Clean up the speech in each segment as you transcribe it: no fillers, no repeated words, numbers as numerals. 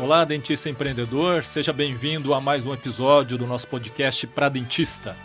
Olá, dentista empreendedor, seja bem-vindo a mais um episódio do nosso podcast Pra Dentista.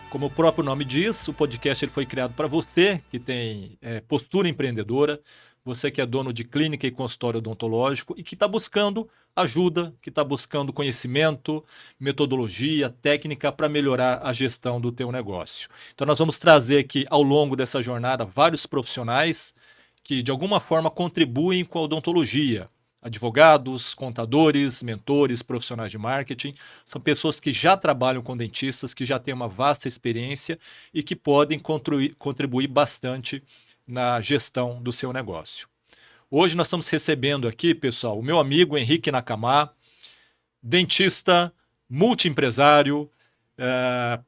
Como o próprio nome diz, o podcast ele foi criado para você que tem postura empreendedora, você que é dono de clínica e consultório odontológico e que está buscando ajuda, que está buscando conhecimento, metodologia, técnica para melhorar a gestão do teu negócio. Então nós vamos trazer aqui ao longo dessa jornada vários profissionais que de alguma forma contribuem com a odontologia. Advogados, contadores, mentores, profissionais de marketing, são pessoas que já trabalham com dentistas, que já têm uma vasta experiência e que podem contribuir bastante na gestão do seu negócio. Hoje nós estamos recebendo aqui, pessoal, o meu amigo Henrique Nakama, dentista, multiempresário,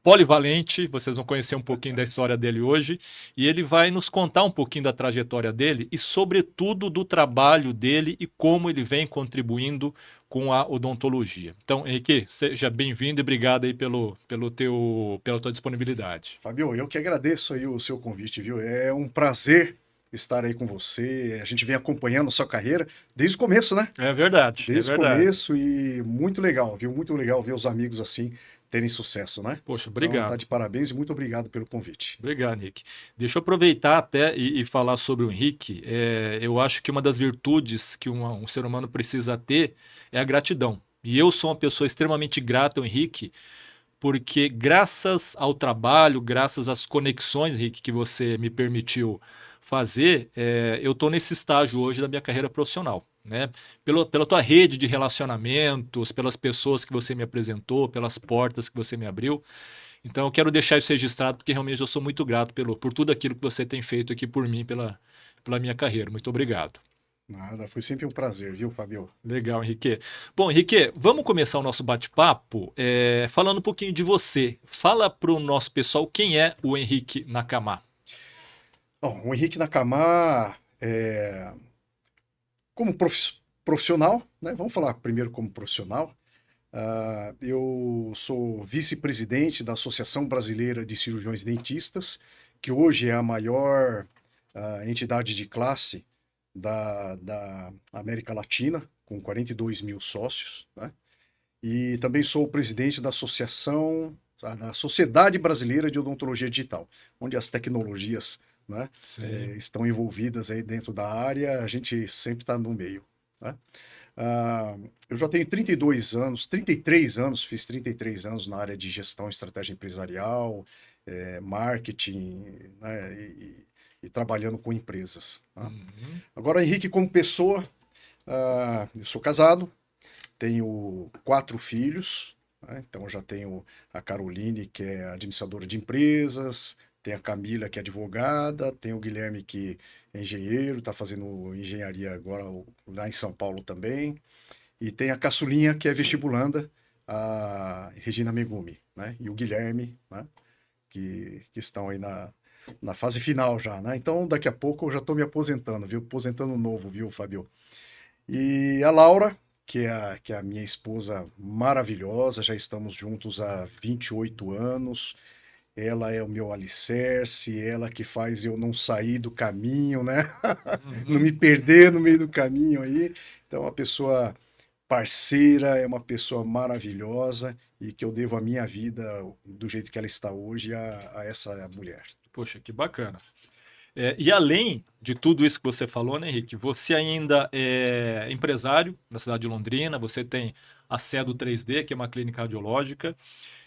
polivalente, vocês vão conhecer um pouquinho da história dele hoje, e ele vai nos contar um pouquinho da trajetória dele e, sobretudo, do trabalho dele e como ele vem contribuindo com a odontologia. Então, Henrique, seja bem-vindo e obrigado aí pela tua disponibilidade. Fabio, eu que agradeço aí o seu convite, viu? É um prazer estar aí com você. A gente vem acompanhando a sua carreira desde o começo, né? É verdade, Desde é o verdade. começo e muito legal, viu? Muito legal ver os amigos assim terem sucesso, né? Poxa, Então, obrigado. tá de parabéns e muito obrigado pelo convite. Obrigado, Henrique. Deixa eu aproveitar até e falar sobre o Henrique. Eu acho que uma das virtudes que um ser humano precisa ter é a gratidão. E eu sou uma pessoa extremamente grata ao Henrique, porque graças ao trabalho, graças às conexões, Henrique, que você me permitiu fazer, eu estou nesse estágio hoje da minha carreira profissional. Né? Pela tua rede de relacionamentos, pelas pessoas que você me apresentou, pelas portas que você me abriu. Então eu quero deixar isso registrado porque realmente eu sou muito grato por tudo aquilo que você tem feito aqui por mim, pela minha carreira. Muito obrigado. Nada, foi sempre um prazer, viu, Fabio? Legal, Henrique. Bom, Henrique, vamos começar o nosso bate-papo falando um pouquinho de você. Fala para o nosso pessoal quem é o Henrique Nakama. Bom, o Henrique Nakama, como profissional, né? Vamos falar primeiro como profissional. Eu sou vice-presidente da Associação Brasileira de Cirurgiões Dentistas, que hoje é a maior entidade de classe da América Latina, com 42 mil sócios, né? E também sou o presidente da da Sociedade Brasileira de Odontologia Digital, onde as tecnologias, né, estão envolvidas aí dentro da área, a gente sempre está no meio, né? Eu já tenho 32 anos, 33 anos, fiz 33 anos na área de gestão e estratégia empresarial, marketing, né, e trabalhando com empresas. Tá? Uhum. Agora, Henrique, como pessoa, eu sou casado, tenho 4 filhos, né? Então já tenho a Caroline, que é administradora de empresas, tem a Camila, que é advogada, tem o Guilherme, que é engenheiro, está fazendo engenharia agora lá em São Paulo também, e tem a Caçulinha, que é vestibulanda, a Regina Megumi, né? E o Guilherme, né? Que estão aí na fase final já, né? Então daqui a pouco eu já estou me aposentando, viu? Aposentando novo, viu, Fabio? E a Laura, que é a minha esposa maravilhosa, já estamos juntos há 28 anos. Ela é o meu alicerce, ela que faz eu não sair do caminho, né? Não me Uhum. perder no meio do caminho aí. Então, é uma pessoa parceira, é uma pessoa maravilhosa e que eu devo a minha vida do jeito que ela está hoje a essa mulher. Poxa, que bacana. E além de tudo isso que você falou, né, Henrique, você ainda é empresário na cidade de Londrina, você tem a Cedo 3D, que é uma clínica radiológica,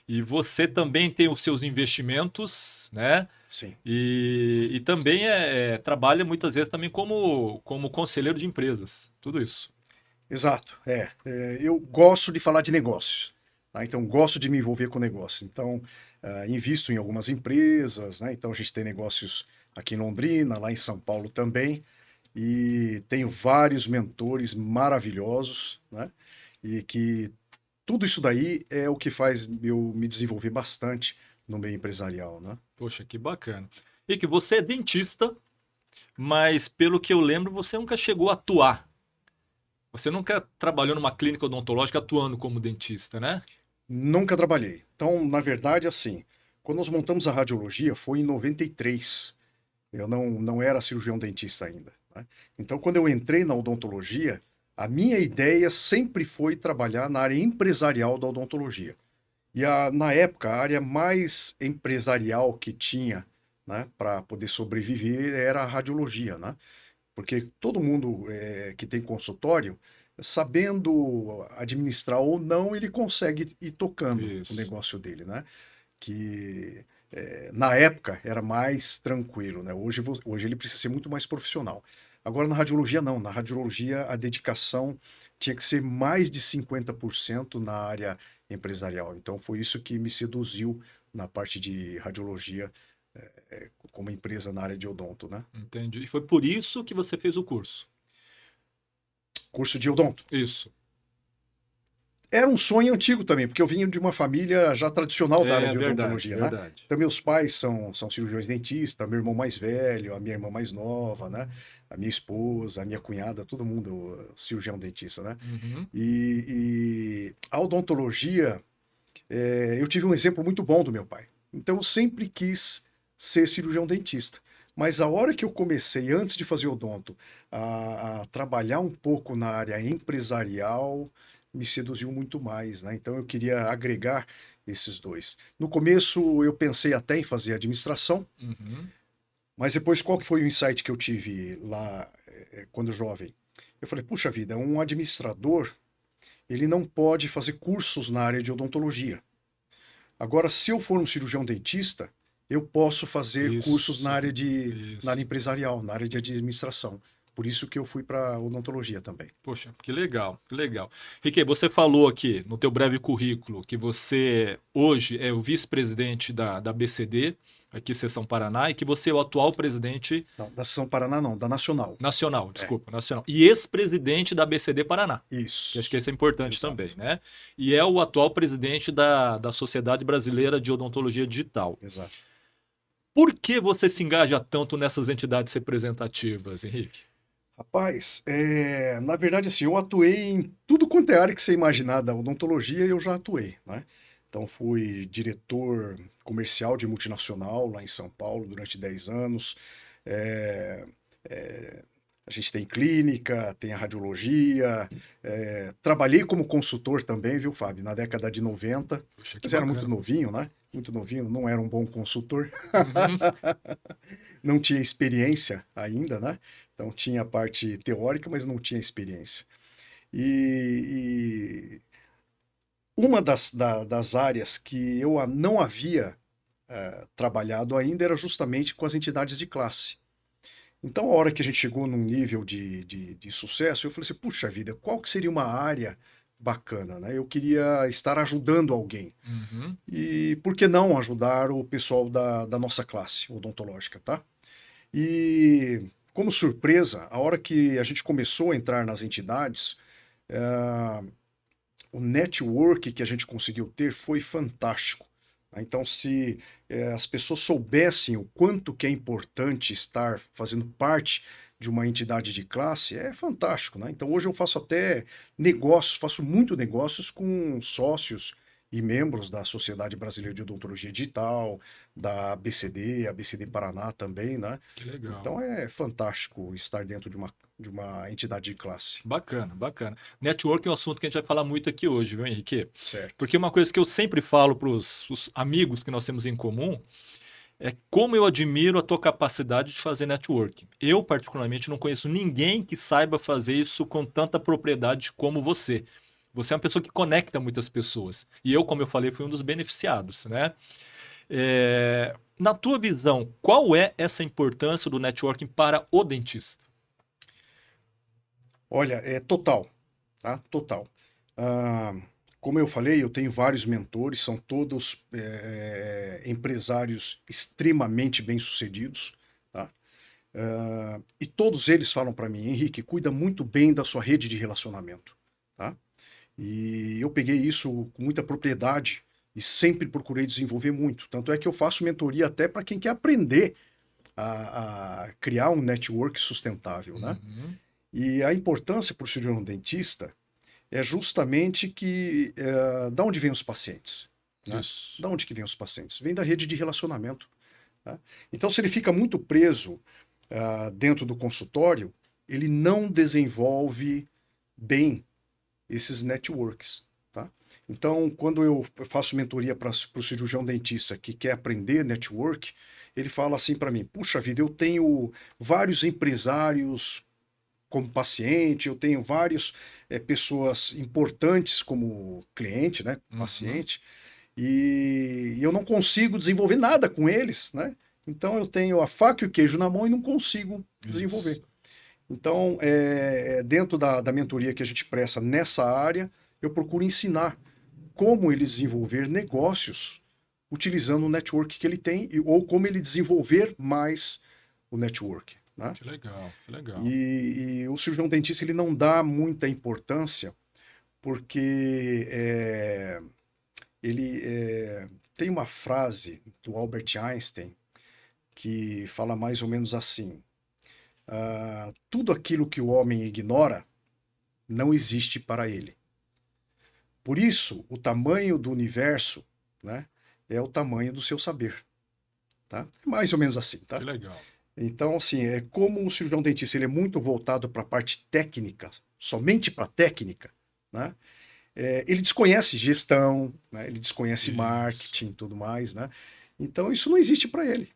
e você também tem os seus investimentos, né? Sim. E também trabalha muitas vezes também como conselheiro de empresas, tudo isso. Exato, eu gosto de falar de negócios, tá? Então gosto de me envolver com negócio. Então invisto em algumas empresas, né? Então a gente tem negócios aqui em Londrina, lá em São Paulo também, e tenho vários mentores maravilhosos, né? E que tudo isso daí é o que faz eu me desenvolver bastante no meio empresarial, né? Poxa, que bacana. E que você é dentista, mas pelo que eu lembro, você nunca chegou a atuar. Você nunca trabalhou numa clínica odontológica atuando como dentista, né? Nunca trabalhei. Então, na verdade, assim, quando nós montamos a radiologia foi em 93. Eu não era cirurgião dentista ainda, né? Então, quando eu entrei na odontologia, A minha ideia sempre foi trabalhar na área empresarial da odontologia. E na época, a área mais empresarial que tinha, né, para poder sobreviver era a radiologia, né? Porque todo mundo que tem consultório, sabendo administrar ou não, ele consegue ir tocando o Isso. negócio dele, né? Que na época era mais tranquilo, né? Hoje ele precisa ser muito mais profissional. Agora na radiologia não, na radiologia a dedicação tinha que ser mais de 50% na área empresarial. Então foi isso que me seduziu na parte de radiologia como empresa na área de odonto, né? Entendi. E foi por isso que você fez o curso. Curso de odonto. Isso. Era um sonho antigo também, porque eu vinha de uma família já tradicional da área É de verdade, odontologia, né? verdade. Então, meus pais são cirurgiões dentistas, meu irmão mais velho, a minha irmã mais nova, né? A minha esposa, a minha cunhada, todo mundo cirurgião dentista, né? Uhum. E a odontologia, eu tive um exemplo muito bom do meu pai. Então, eu sempre quis ser cirurgião dentista. Mas a hora que eu comecei, antes de fazer odonto, a trabalhar um pouco na área empresarial, me seduziu muito mais, né? Então eu queria agregar esses dois. No começo eu pensei até em fazer administração, Uhum. mas depois qual que foi o insight que eu tive lá quando jovem? Eu falei, puxa vida, um administrador, ele não pode fazer cursos na área de odontologia. Agora, se eu for um cirurgião dentista, eu posso fazer cursos Isso, na área isso. empresarial, na área de administração. Por isso que eu fui para odontologia também. Poxa, que legal, que legal. Rique, você falou aqui no teu breve currículo que você hoje é o vice-presidente da BCD, aqui Seção Paraná, e que você é o atual presidente Não, da São Paraná não, da Nacional. nacional, É, desculpa, nacional, e ex-presidente da BCD Paraná, que acho que isso, isso é importante também, exato, né? E é o atual presidente da Sociedade Brasileira de Odontologia Digital. exato. Por que você se engaja tanto nessas entidades representativas, Henrique? Rapaz, na verdade, assim, eu atuei em tudo quanto é área que você imaginar da odontologia, eu já atuei, né? Então, fui diretor comercial de multinacional lá em São Paulo durante 10 anos. É, é, a gente tem clínica, tem a radiologia. Trabalhei como consultor também, viu, Fábio, na década de 90, Poxa, que mas era muito bacana. novinho, né? Muito novinho, não era um bom consultor. Uhum. Não tinha experiência ainda, né? Então tinha a parte teórica, mas não tinha experiência. E uma das áreas que eu não havia trabalhado ainda era justamente com as entidades de classe. Então, a hora que a gente chegou num nível de sucesso, eu falei assim, puxa vida, qual que seria uma área bacana, né? Eu queria estar ajudando alguém. Uhum. E por que não ajudar o pessoal da nossa classe odontológica, tá? E, como surpresa, a hora que a gente começou a entrar nas entidades, o network que a gente conseguiu ter foi fantástico. Né? Então, se as pessoas soubessem o quanto que é importante estar fazendo parte de uma entidade de classe, é fantástico, né? Então, hoje eu faço até negócios, faço muito negócios com sócios e membros da Sociedade Brasileira de Odontologia Digital, da ABCD, ABCD Paraná também, né? Que legal. Então é fantástico estar dentro de uma entidade de classe. Bacana, bacana. Network é um assunto que a gente vai falar muito aqui hoje, viu, Henrique? Certo. Porque uma coisa que eu sempre falo para os amigos que nós temos em comum é como eu admiro a tua capacidade de fazer networking. Eu, particularmente, não conheço ninguém que saiba fazer isso com tanta propriedade como você. Você é uma pessoa que conecta muitas pessoas. E eu, como eu falei, fui um dos beneficiados, né? Na tua visão, qual é essa importância do networking para o dentista? Olha, é total, tá? Total. Ah, como eu falei, eu tenho vários mentores, são todos empresários extremamente bem-sucedidos, tá? E todos eles falam para mim, Henrique, cuida muito bem da sua rede de relacionamento, tá? E eu peguei isso com muita propriedade e sempre procurei desenvolver muito. Tanto é que eu faço mentoria até para quem quer aprender a criar um network sustentável, né? Uhum. E a importância para o cirurgião dentista é justamente que da onde vêm os pacientes, né? Isso. Da onde que vêm os pacientes? Vem da rede de relacionamento, tá? Então, se ele fica muito preso dentro do consultório, ele não desenvolve bem esses networks, tá? Então, quando eu faço mentoria para o cirurgião dentista que quer aprender network, ele fala assim para mim: puxa vida, eu tenho vários empresários como paciente, eu tenho várias pessoas importantes como cliente, né, Uhum. paciente, e eu não consigo desenvolver nada com eles, né? Então eu tenho a faca e o queijo na mão e não consigo desenvolver. Isso. Então, dentro da mentoria que a gente presta nessa área, eu procuro ensinar como ele desenvolver negócios utilizando o network que ele tem ou como ele desenvolver mais o network, né? Que legal, que legal. E o cirurgião dentista ele não dá muita importância porque ele tem uma frase do Albert Einstein que fala mais ou menos assim: tudo aquilo que o homem ignora não existe para ele. Por isso, o tamanho do universo, né, é o tamanho do seu saber, tá? É mais ou menos assim, Que tá? legal. Então, assim, como o cirurgião dentista ele é muito voltado para a parte técnica, somente para a técnica, né? Ele desconhece gestão, né? Ele desconhece Isso. marketing e tudo mais, né? Então, isso não existe para ele.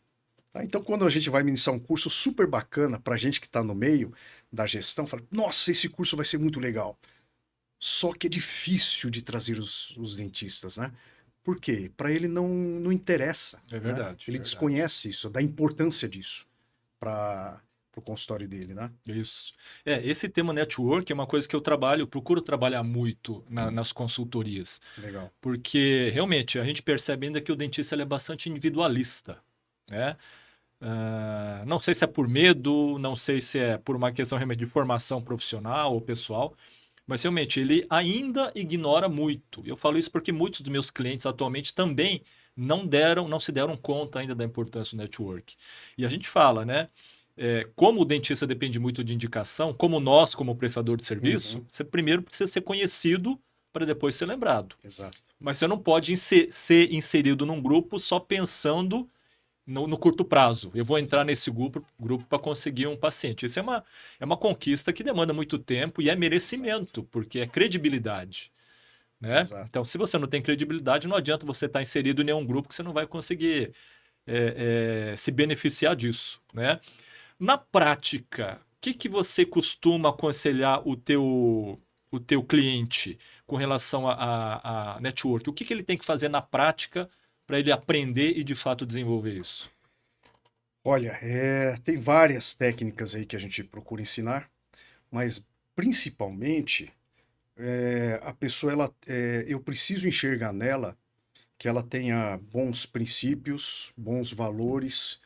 Tá? Então, quando a gente vai ministrar um curso super bacana para a gente que está no meio da gestão, fala, nossa, esse curso vai ser muito legal. Só que é difícil de trazer os dentistas, né? Por quê? Para ele não interessa, É né? verdade, Ele verdade. desconhece isso, da importância disso para o consultório dele, né? Isso. Esse tema network é uma coisa que eu procuro trabalhar muito nas consultorias, Legal. porque realmente a gente percebe ainda que o dentista ele é bastante individualista, né? Não sei se é por medo, não sei se é por uma questão realmente de formação profissional ou pessoal, mas realmente ele ainda ignora muito. Eu falo isso porque muitos dos meus clientes atualmente também não se deram conta ainda da importância do network. E a gente fala, né? Como o dentista depende muito de indicação, como nós, como prestador de serviço, Uhum, você primeiro precisa ser conhecido para depois ser lembrado. exato. Mas você não pode ser inserido num grupo só pensando no curto prazo. Eu vou entrar nesse grupo para conseguir um paciente. Isso é uma conquista que demanda muito tempo e é Exato, merecimento, porque é credibilidade. Né? exato. Então, se você não tem credibilidade, não adianta você estar inserido em nenhum grupo que você não vai conseguir se beneficiar disso. Né? Na prática, o que você costuma aconselhar o teu cliente com relação a network? O que ele tem que fazer na prática para ele aprender e de fato desenvolver isso? Olha, tem várias técnicas aí que a gente procura ensinar, mas principalmente a pessoa, eu preciso enxergar nela que ela tenha bons princípios, bons valores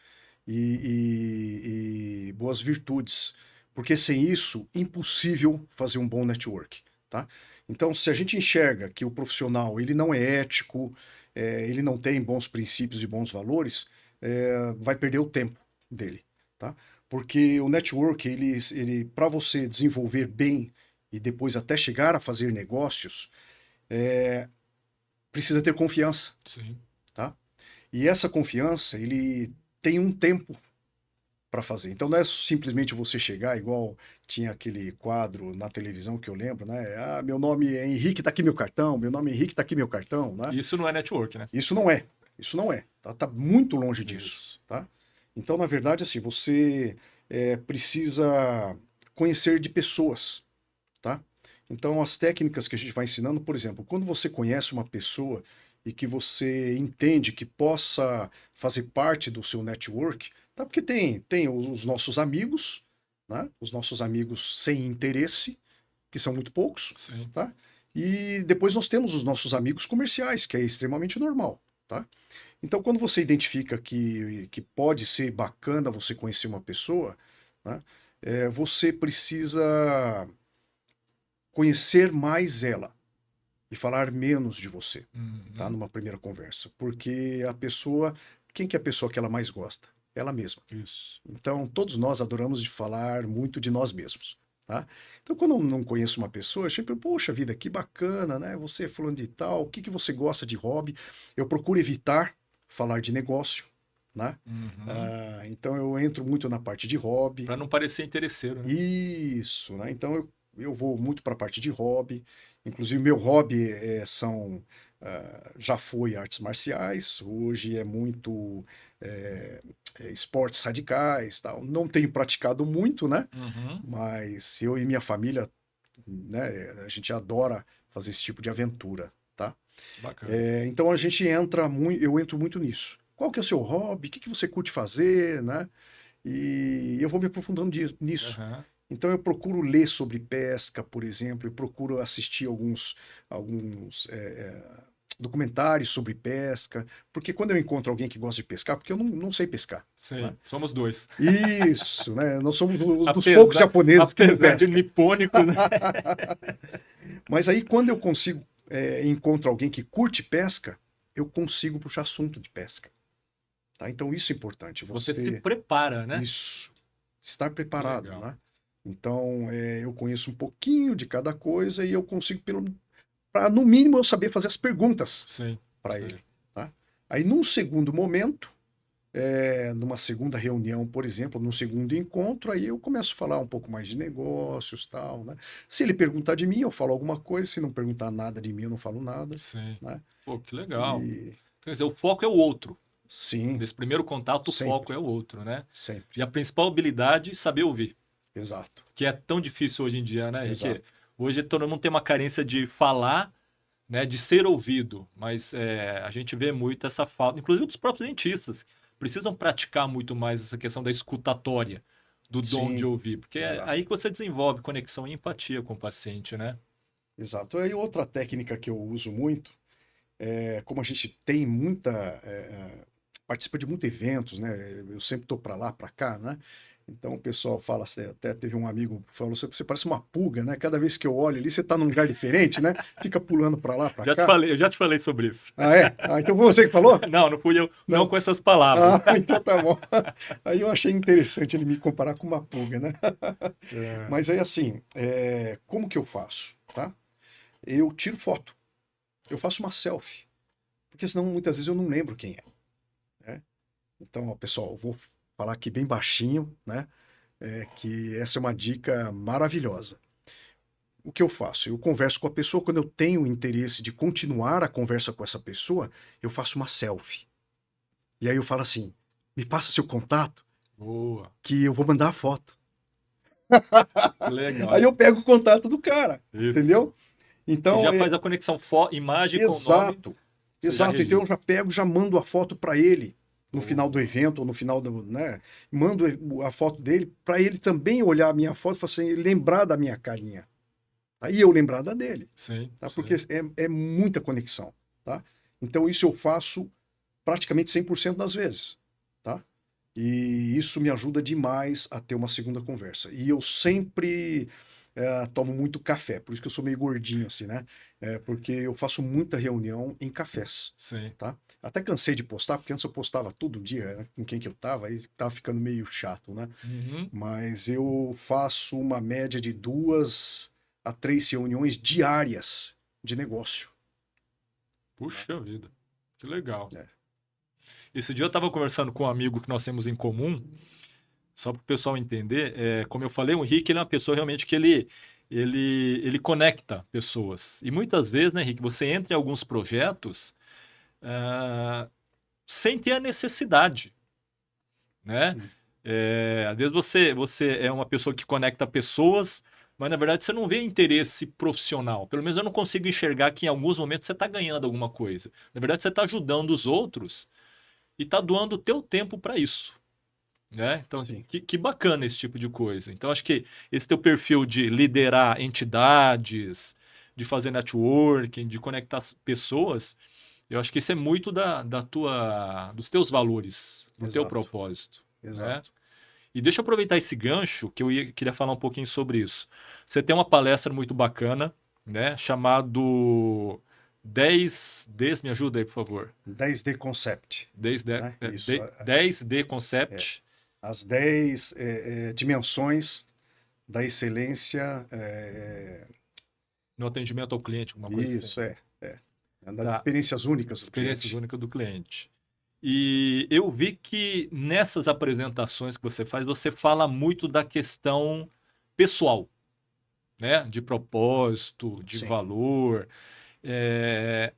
e boas virtudes, porque sem isso, impossível fazer um bom network, tá? Então, se a gente enxerga que o profissional ele não é ético, ele não tem bons princípios e bons valores, vai perder o tempo dele, tá? Porque o network, ele para você desenvolver bem e depois até chegar a fazer negócios, precisa ter confiança, Sim. tá? E essa confiança, ele tem um tempo para fazer. Então não é simplesmente você chegar, igual tinha aquele quadro na televisão que eu lembro, né? Ah, meu nome é Henrique, tá aqui meu cartão, meu nome é Henrique, tá aqui meu cartão, né? Isso não é network, né? Isso não é, isso não é, tá? Tá muito longe disso, Isso. tá? Então, na verdade, assim, você precisa conhecer de pessoas, tá? Então, as técnicas que a gente vai ensinando, por exemplo, quando você conhece uma pessoa e que você entende que possa fazer parte do seu network, tá? Porque tem os nossos amigos, né? Os nossos amigos sem interesse, que são muito poucos, Sim. tá? E depois nós temos os nossos amigos comerciais, que é extremamente normal, tá? Então, quando você identifica que pode ser bacana você conhecer uma pessoa, né? Você precisa conhecer mais ela e falar menos de você, tá? Uhum. Numa primeira conversa. Porque a pessoa, quem que é a pessoa que ela mais gosta? Ela mesma. Isso. Então, todos nós adoramos de falar muito de nós mesmos, tá? Então, quando eu não conheço uma pessoa, eu sempre, poxa vida, que bacana, né? Você falando de tal, o que que você gosta de hobby? Eu procuro evitar falar de negócio, né? Uhum. Então, eu entro muito na parte de hobby. Para não parecer interesseiro, né? Isso, né? Então, eu vou muito para a parte de hobby. Inclusive, meu hobby já foi artes marciais, hoje é muito é, esportes radicais, tal. Não tenho praticado muito, né? Uhum. Mas eu e minha família, né, a gente adora fazer esse tipo de aventura, tá? Que bacana. Então a gente entra muito, eu entro muito nisso. Qual que é o seu hobby? O que que você curte fazer, né? E eu vou me aprofundando nisso. Aham. Então eu procuro ler sobre pesca, por exemplo, eu procuro assistir alguns documentários sobre pesca, porque quando eu encontro alguém que gosta de pescar, porque eu não sei pescar, né? Sim, somos dois. Isso, né? Nós somos um dos poucos Apesar, japoneses que não apesar de pesca. nipônicos, né? Mas aí quando eu consigo encontro alguém que curte pesca, eu consigo puxar assunto de pesca, tá? Então isso é importante, Você se prepara, né? isso, estar Que preparado, legal. né? Então, eu conheço um pouquinho de cada coisa e eu consigo, para no mínimo, eu saber fazer as perguntas Sim, para sim. ele, tá? Aí, num segundo momento, numa segunda reunião, por exemplo, num segundo encontro, aí eu começo a falar um pouco mais de negócios, tal, né? Se ele perguntar de mim, eu falo alguma coisa. Se não perguntar nada de mim, eu não falo nada, Sim. né? Pô, que legal. E Quer dizer, o foco é o outro. sim, Nesse primeiro contato, o foco sempre, é o outro, né? sempre. E a principal habilidade, saber ouvir, Exato, que é tão difícil hoje em dia, né, Henrique? exato. Hoje todo mundo tem uma carência de falar, né, de ser ouvido, mas a gente vê muito essa falta, inclusive dos próprios dentistas, precisam praticar muito mais essa questão da escutatória, do dom de Sim, ouvir, porque é exato. aí que você desenvolve conexão e empatia com o paciente, né? Exato. Aí outra técnica que eu uso muito como a gente tem participa de muitos eventos, né? Eu sempre estou para lá, para cá, né? Então o pessoal fala assim, até teve um amigo que falou, você parece uma pulga, né? Cada vez que eu olho ali, você está num lugar diferente, né? Fica pulando para lá, para cá. Eu já te falei sobre isso. Ah, é? Ah, então foi você que falou? Não, não fui eu, não Não. com essas palavras. Ah, então tá bom. Aí eu achei interessante ele me comparar com uma pulga, né? É, Mas aí assim, como que eu faço, tá? Eu tiro foto, eu faço uma selfie, porque senão muitas vezes eu não lembro quem é, né? Então, ó, pessoal, eu vou falar aqui bem baixinho, né? Que essa é uma dica maravilhosa. O que eu faço? Eu converso com a pessoa, quando eu tenho interesse de continuar a conversa com essa pessoa, eu faço uma selfie. E aí eu falo assim: me passa seu contato, boa, que eu vou mandar a foto. que legal. Aí eu pego o contato do cara, Isso. entendeu? E Então, já faz a conexão imagem com o nome, exato, você já exato. Então eu já registra. pego, já mando a foto para ele no final do Boa. evento ou no final do, né? Mando a foto dele para ele também olhar a minha foto e falar assim, lembrar da minha carinha. Aí eu lembrar da dele, Sim, tá? Porque sim. é muita conexão, tá? Então isso eu faço praticamente 100% das vezes, tá? E isso me ajuda demais a ter uma segunda conversa. E eu sempre tomo muito café, por isso que eu sou meio gordinho assim, né? Porque eu faço muita reunião em cafés, Sim. tá? Até cansei de postar, porque antes eu postava todo dia, né, com quem que eu tava, aí tava ficando meio chato, né? Uhum. Mas eu faço uma média de 2 a 3 reuniões diárias de negócio, né? Puxa vida, que legal. É. Esse dia eu estava conversando com um amigo que nós temos em comum, só para o pessoal entender. Como eu falei, o Henrique ele é uma pessoa realmente que ele conecta pessoas. E muitas vezes, né, Henrique, você entra em alguns projetos ah, sem ter a necessidade, né? Hum. Às vezes você é uma pessoa que conecta pessoas, mas na verdade você não vê interesse profissional. Pelo menos eu não consigo enxergar que em alguns momentos você está ganhando alguma coisa. Na verdade, você está ajudando os outros e está doando o teu tempo para isso, né? Então, Sim, que bacana esse tipo de coisa. Então, acho que esse teu perfil de liderar entidades, de fazer networking, de conectar pessoas, eu acho que isso é muito dos teus valores, do teu exato, propósito, né? exato. E deixa eu aproveitar esse gancho que queria falar um pouquinho sobre isso. Você tem uma palestra muito bacana, né? Chamado 10 Ds, me ajuda aí, por favor. 10D Concept, 10D, né? Isso. 10D É, Concept as 10 dimensões da excelência. no atendimento ao cliente, alguma coisa assim. Isso, é das Tá. experiências únicas do Experiências cliente. únicas do cliente. E eu vi que nessas apresentações que você faz, você fala muito da questão pessoal, né? De propósito, de Sim. valor. É,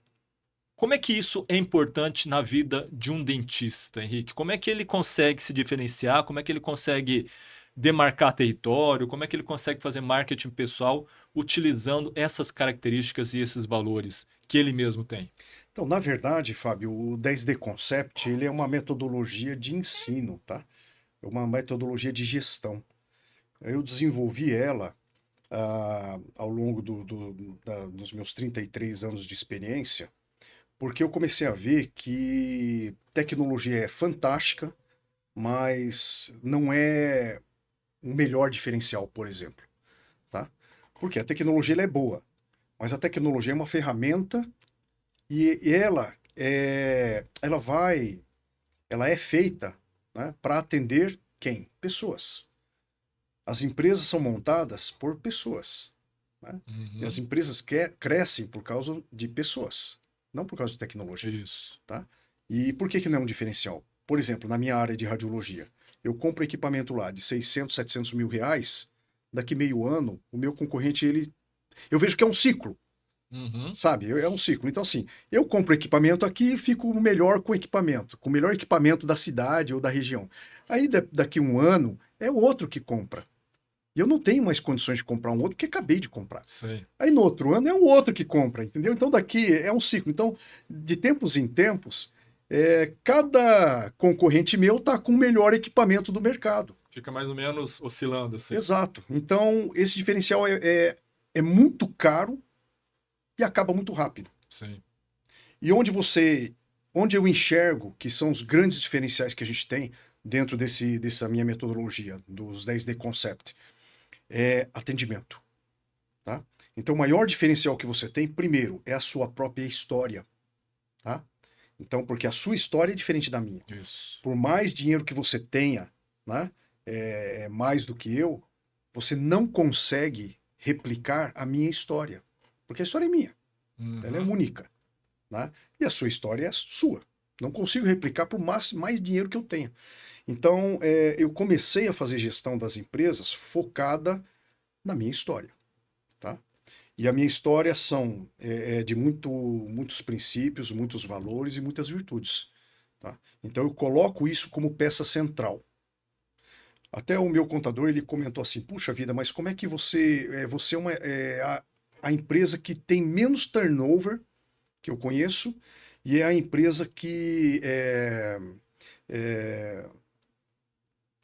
Como é que isso é importante na vida de um dentista, Henrique? Como é que ele consegue se diferenciar? Como é que ele consegue demarcar território? Como é que ele consegue fazer marketing pessoal utilizando essas características e esses valores que ele mesmo tem? Então, na verdade, Fábio, o 10D Concept, ele é uma metodologia de ensino, tá? É uma metodologia de gestão. Eu desenvolvi ela ao longo dos meus 33 anos de experiência, porque eu comecei a ver que tecnologia é fantástica, mas não é o melhor diferencial, por exemplo, tá? Porque a tecnologia ela é boa, mas a tecnologia é uma ferramenta e ela é feita, né, para atender quem? Pessoas. As empresas são montadas por pessoas, né? E as Uhum, empresas crescem por causa de pessoas, não por causa de tecnologia, isso. tá? E por que não é um diferencial? Por exemplo, na minha área de radiologia, eu compro equipamento lá de 600, 700 mil reais, daqui meio ano, o meu concorrente, eu vejo que é um ciclo, Uhum, sabe? É um ciclo. Então, assim, eu compro equipamento aqui e fico melhor com o melhor equipamento da cidade ou da região. Aí, daqui um ano, é o outro que compra. E eu não tenho mais condições de comprar um outro porque acabei de comprar. sei. Aí no outro ano é o outro que compra, entendeu? Então daqui é um ciclo. Então, de tempos em tempos, cada concorrente meu está com o melhor equipamento do mercado. Fica mais ou menos oscilando assim. Exato. Então, esse diferencial é muito caro e acaba muito rápido. Sim. E onde eu enxergo que são os grandes diferenciais que a gente tem dentro dessa minha metodologia, dos 10D Concept, é atendimento. Tá? Então, o maior diferencial que você tem, primeiro, é a sua própria história, tá? Então, porque a sua história é diferente da minha. Isso. Por mais dinheiro que você tenha, né, mais do que eu, você não consegue replicar a minha história, porque a história é minha, ela é Uhum, única, né? E a sua história é sua. Não consigo replicar por mais dinheiro que eu tenha. Então, eu comecei a fazer gestão das empresas focada na minha história, tá? E a minha história é de muitos princípios, muitos valores e muitas virtudes. Tá? Então eu coloco isso como peça central. Até o meu contador ele comentou assim: puxa vida, mas como é que você a empresa que tem menos turnover que eu conheço e é a empresa que é,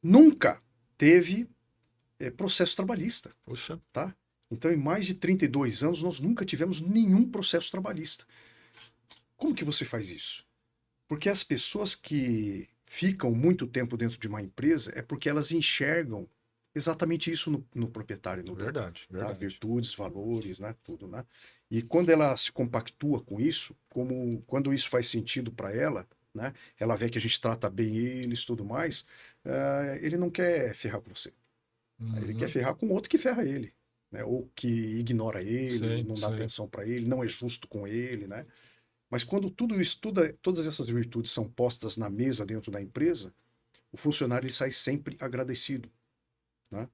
nunca teve processo trabalhista. puxa. Tá? Então, em mais de 32 anos, nós nunca tivemos nenhum processo trabalhista. Como que você faz isso? Porque as pessoas que ficam muito tempo dentro de uma empresa é porque elas enxergam exatamente isso no proprietário, no dono. Verdade, Tá? verdade. Virtudes, valores, né? Tudo, né? E quando ela se compactua com isso, quando isso faz sentido para ela, né? Ela vê que a gente trata bem eles, tudo mais, ele não quer ferrar com você. Ele quer Uhum, ferrar com outro que ferra ele, né? Ou que ignora ele, sei, não dá sei. atenção para ele, não é justo com ele, né? Mas quando todas essas virtudes são postas na mesa dentro da empresa, o funcionário ele sai sempre agradecido, né?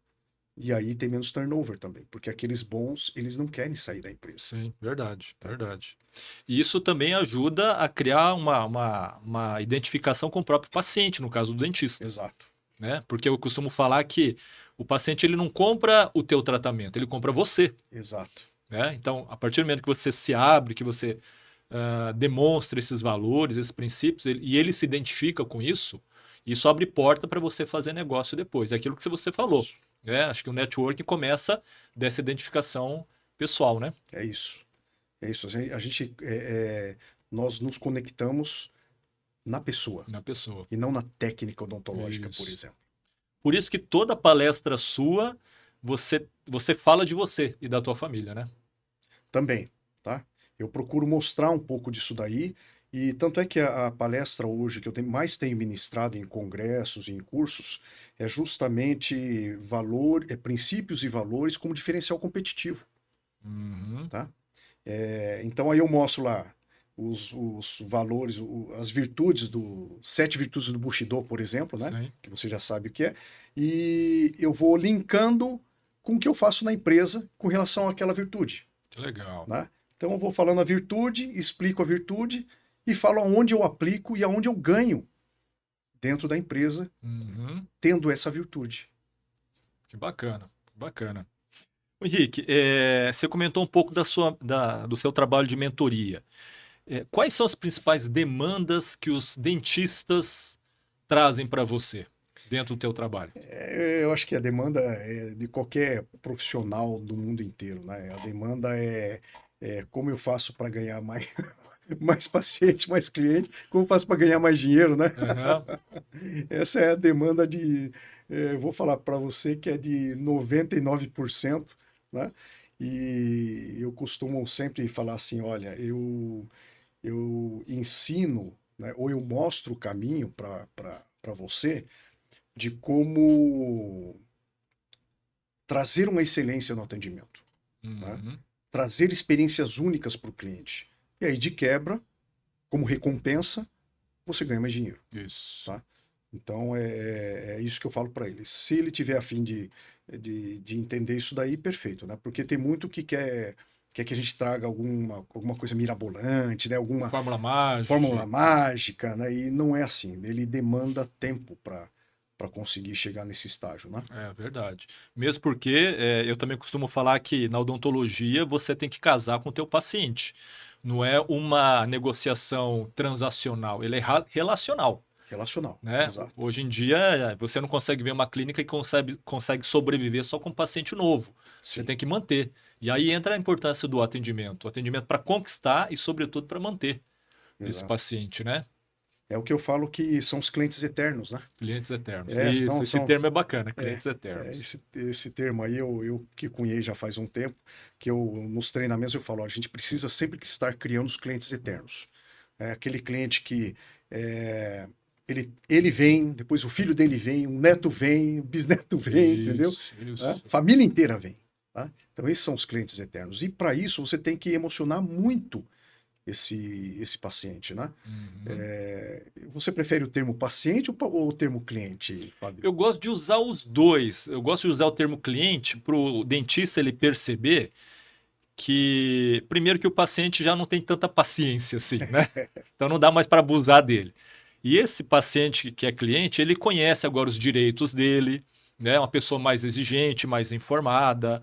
E aí tem menos turnover também, porque aqueles bons, eles não querem sair da empresa, Sim, verdade, tá? verdade. E isso também ajuda a criar uma identificação com o próprio paciente, no caso do dentista, Exato, né? Porque eu costumo falar que o paciente ele não compra o teu tratamento, ele compra você, exato. né? Então, a partir do momento que você se abre, que você demonstra esses valores, esses princípios, e ele se identifica com isso abre porta para você fazer negócio depois. É aquilo que você falou, Isso. né? Acho que o networking começa dessa identificação pessoal, né? É isso. É isso. Nós nos conectamos na pessoa Na pessoa. e não na técnica odontológica, por Isso. exemplo. Por isso que toda palestra sua, você fala de você e da tua família, né? Também, tá? Eu procuro mostrar um pouco disso daí, e tanto é que a palestra hoje que eu mais tenho ministrado em congressos e em cursos é justamente princípios e valores como diferencial competitivo, Uhum. tá? Então aí eu mostro lá os valores, as virtudes 7 virtudes do Bushido, por exemplo, né? Sim. Que você já sabe o que é, e eu vou linkando com o que eu faço na empresa com relação àquela virtude, Que legal. né? Então eu vou falando a virtude, explico a virtude e falo aonde eu aplico e aonde eu ganho dentro da empresa Uhum. tendo essa virtude. Que bacana, bacana. Ô, Henrique, você comentou um pouco do seu trabalho de mentoria. Quais são as principais demandas que os dentistas trazem para você dentro do teu trabalho? Eu acho que a demanda é de qualquer profissional do mundo inteiro, né? A demanda é como eu faço para ganhar mais, mais paciente, mais cliente, como eu faço para ganhar mais dinheiro, né? Aham. Essa é a demanda eu vou falar para você que é de 99%, né? E eu costumo sempre falar assim, olha, eu ensino, né, ou eu mostro o caminho para você de como trazer uma excelência no atendimento, né? Uhum. Trazer experiências únicas para o cliente. E aí, de quebra, como recompensa, você ganha mais dinheiro, Isso. tá? Então, é isso que eu falo para ele. Se ele tiver a fim de entender isso daí, perfeito, né? Porque tem muito que quer que a gente traga alguma coisa mirabolante, né? Alguma Fórmula fórmula mágica. mágica, né? E não é assim. Ele demanda tempo para conseguir chegar nesse estágio, né? É verdade. Mesmo porque eu também costumo falar que na odontologia você tem que casar com o teu paciente. Não é uma negociação transacional, ele é relacional. Relacional, Né? exato. Hoje em dia, você não consegue ver uma clínica que consegue sobreviver só com paciente novo. Você Sim, tem que manter. E aí exato, entra a importância do atendimento. O atendimento para conquistar e, sobretudo, para manter esse exato. paciente, né? É o que eu falo que são os clientes eternos, né? Clientes eternos. É, Isso, esse são, termo é bacana, é, clientes eternos. esse termo aí eu que cunhei já faz um tempo, que nos treinamentos eu falo, ó, a gente precisa sempre que estar criando os clientes eternos. É aquele cliente que é, ele vem, depois o filho dele vem, o neto vem, o bisneto vem, entendeu? Isso, É, isso. família inteira vem. Tá? Então esses são os clientes eternos. E para isso você tem que emocionar muito esse paciente, né? Uhum. Você prefere o termo paciente ou o termo cliente, Fábio? Eu gosto de usar os dois. Eu gosto de usar o termo cliente para o dentista ele perceber que, primeiro, que o paciente já não tem tanta paciência assim, né? Então não dá mais para abusar dele. E esse paciente que é cliente, ele conhece agora os direitos dele, né? Uma pessoa mais exigente, mais informada.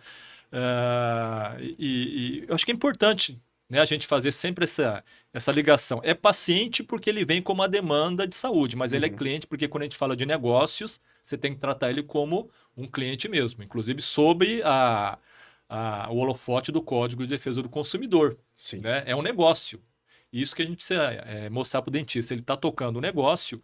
E eu acho que é importante, né, a gente fazer sempre essa ligação. É paciente porque ele vem com uma demanda de saúde, mas ele é Uhum, cliente porque quando a gente fala de negócios, você tem que tratar ele como um cliente mesmo, inclusive sob o holofote do Código de Defesa do Consumidor. sim, Né? É um negócio. Isso que a gente precisa mostrar para o dentista. Ele está tocando o negócio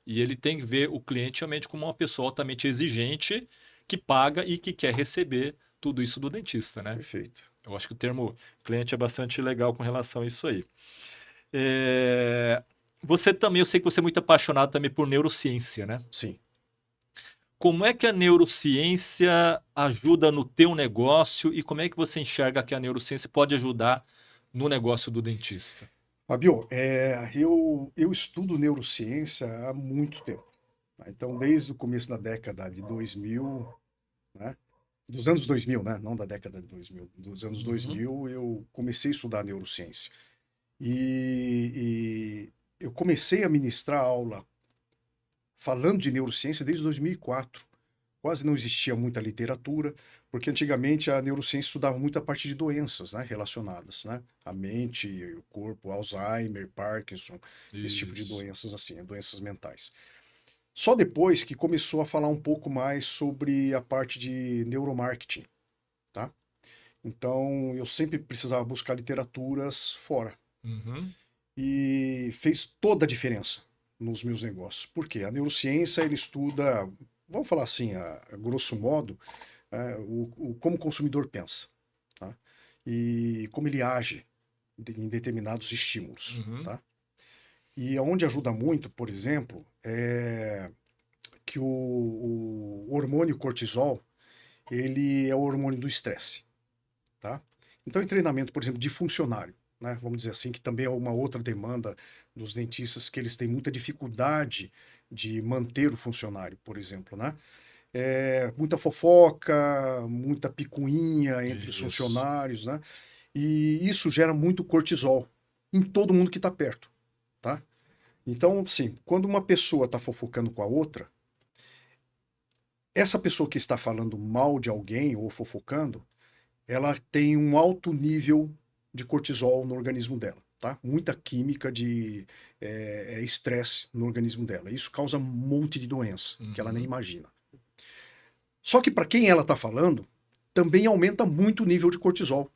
e ele tem que ver o cliente realmente como uma pessoa altamente exigente que paga e que quer receber tudo isso do dentista, né? perfeito. Eu acho que o termo cliente é bastante legal com relação a isso aí. É, Você também, eu sei que você é muito apaixonado também por neurociência, né? Sim. Como é que a neurociência ajuda no teu negócio e como é que você enxerga que a neurociência pode ajudar no negócio do dentista? Fabio, eu estudo neurociência há muito tempo, tá? Então, desde o começo da década de 2000, né? Dos anos 2000, né? Não da década de 2000, dos anos Uhum. 2000 eu comecei a estudar neurociência. E eu comecei a ministrar aula falando de neurociência desde 2004. Quase não existia muita literatura, porque antigamente a neurociência estudava muito a parte de doenças, né, relacionadas, né, à mente, o corpo, Alzheimer, Parkinson, esse tipo de Isso. doenças assim, doenças mentais. Só depois que começou a falar um pouco mais sobre a parte de neuromarketing, tá? Então eu sempre precisava buscar literaturas fora. Uhum. E fez toda a diferença nos meus negócios. Por quê? A neurociência, ele estuda, vamos falar assim, a grosso modo, como o consumidor pensa, tá? E como ele age em determinados estímulos, Uhum. tá? E onde ajuda muito, por exemplo, é que o hormônio cortisol, ele é o hormônio do estresse, tá? Então, em treinamento, por exemplo, de funcionário, né, vamos dizer assim, que também é uma outra demanda dos dentistas, que eles têm muita dificuldade de manter o funcionário, por exemplo, né? muita fofoca, muita picuinha entre os Isso. funcionários, né? E isso gera muito cortisol em todo mundo que está perto, tá? Então, assim, quando uma pessoa está fofocando com a outra, essa pessoa que está falando mal de alguém ou fofocando, ela tem um alto nível de cortisol no organismo dela, tá? Muita química de estresse no organismo dela. Isso causa um monte de doença que ela nem imagina. Só que para quem ela está falando, também aumenta muito o nível de cortisol.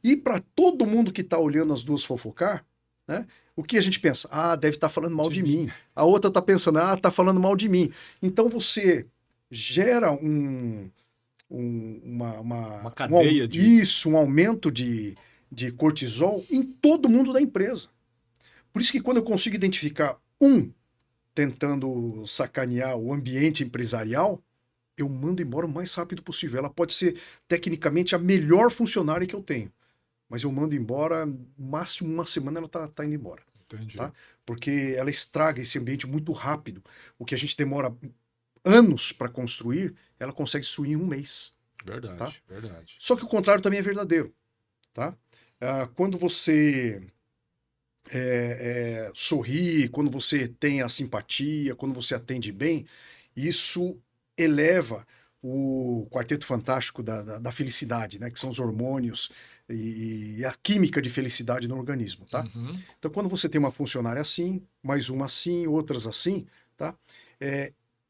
E para todo mundo que está olhando as duas fofocar, né, o que a gente pensa? Ah, deve estar falando mal de mim. A outra está pensando, ah, está falando mal de mim. Então você gera Uma cadeia um aumento de cortisol em todo mundo da empresa. Por isso que quando eu consigo identificar um tentando sacanear o ambiente empresarial, eu mando embora o mais rápido possível. Ela pode ser tecnicamente a melhor funcionária que eu tenho, mas eu mando embora, máximo uma semana ela tá indo embora. Entendi. Tá? Porque ela estraga esse ambiente muito rápido. O que a gente demora anos para construir, ela consegue destruir em um mês. Verdade, tá? verdade. Só que o contrário também é verdadeiro. Tá? Quando você sorri, quando você tem a simpatia, quando você atende bem, isso eleva o quarteto fantástico da felicidade, né? Que são os hormônios e a química de felicidade no organismo, tá? Então, quando você tem uma funcionária assim, mais uma assim, outras assim, tá?